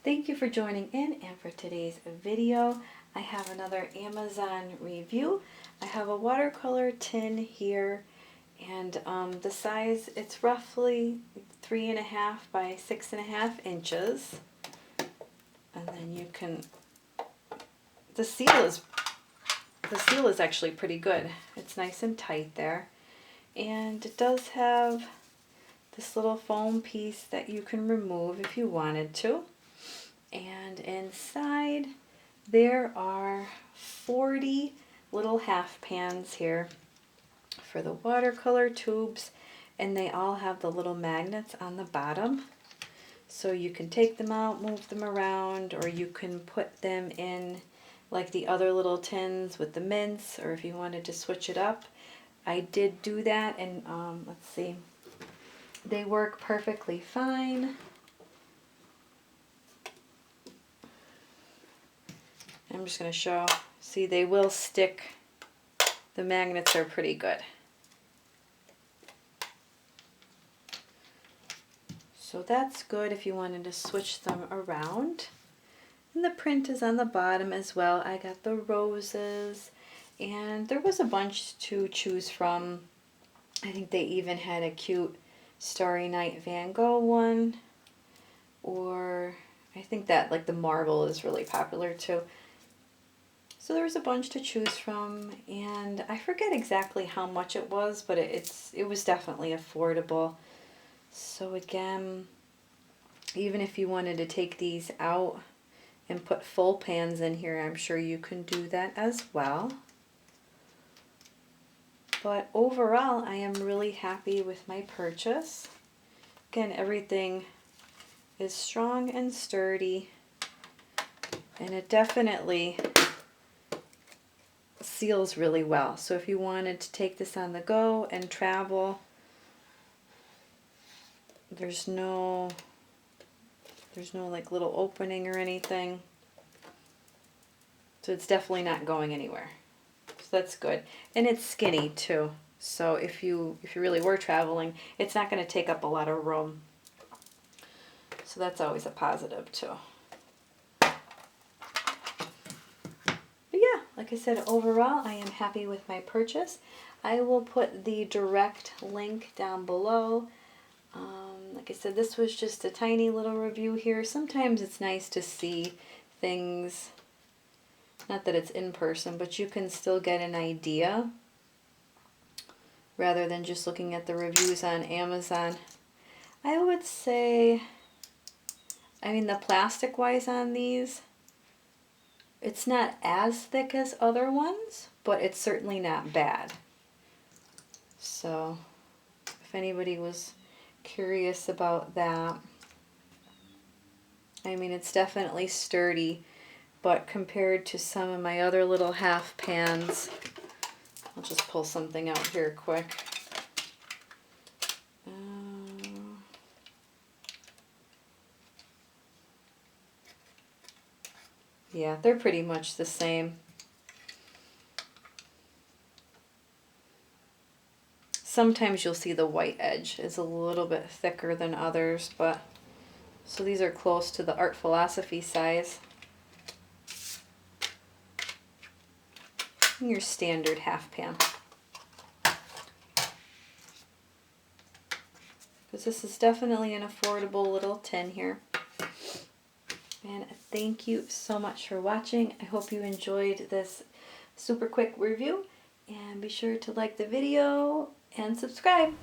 Thank you for joining in, and for today's video I have another Amazon review. I have a watercolor tin here, and the size, it's roughly 3.5 by 6.5 inches. And then you can, the seal is actually pretty good. It's nice and tight there. And it does have this little foam piece that you can remove if you wanted to. And inside there are 40 little half pans here for the watercolor tubes, and they all have the little magnets on the bottom. So you can take them out, move them around, or you can put them in like the other little tins with the mints, or if you wanted to switch it up. I did do that, and let's see, they work perfectly fine. I'm just going to show, see, they will stick. The magnets are pretty good. So that's good if you wanted to switch them around. And the print is on the bottom as well. I got the roses, and there was a bunch to choose from. I think they even had a cute Starry Night Van Gogh one, or I think that like the marble is really popular too. So there was a bunch to choose from, and I forget exactly how much it was, but it was definitely affordable. So again, even if you wanted to take these out and put full pans in here, I'm sure you can do that as well. But overall, I am really happy with my purchase. Again, everything is strong and sturdy, and it definitely seals really well. So if you wanted to take this on the go and travel, there's no like little opening or anything. So it's definitely not going anywhere. So that's good. And it's skinny too. So if you really were traveling, it's not going to take up a lot of room. So that's always a positive too. Like I said, overall, I am happy with my purchase. I will put the direct link down below. Like I said, this was just a tiny little review here. Sometimes it's nice to see things, not that it's in person, but you can still get an idea rather than just looking at the reviews on Amazon. I would say, I mean, the plastic-wise on these, it's not as thick as other ones, but it's certainly not bad. So if anybody was curious about that, I mean, it's definitely sturdy, but compared to some of my other little half pans, I'll just pull something out here quick. Yeah, they're pretty much the same. Sometimes you'll see the white edge is a little bit thicker than others, but so these are close to the Art Philosophy size. And your standard half pan. Because this is definitely an affordable little tin here. And thank you so much for watching. I hope you enjoyed this super quick review, and be sure to like the video and subscribe.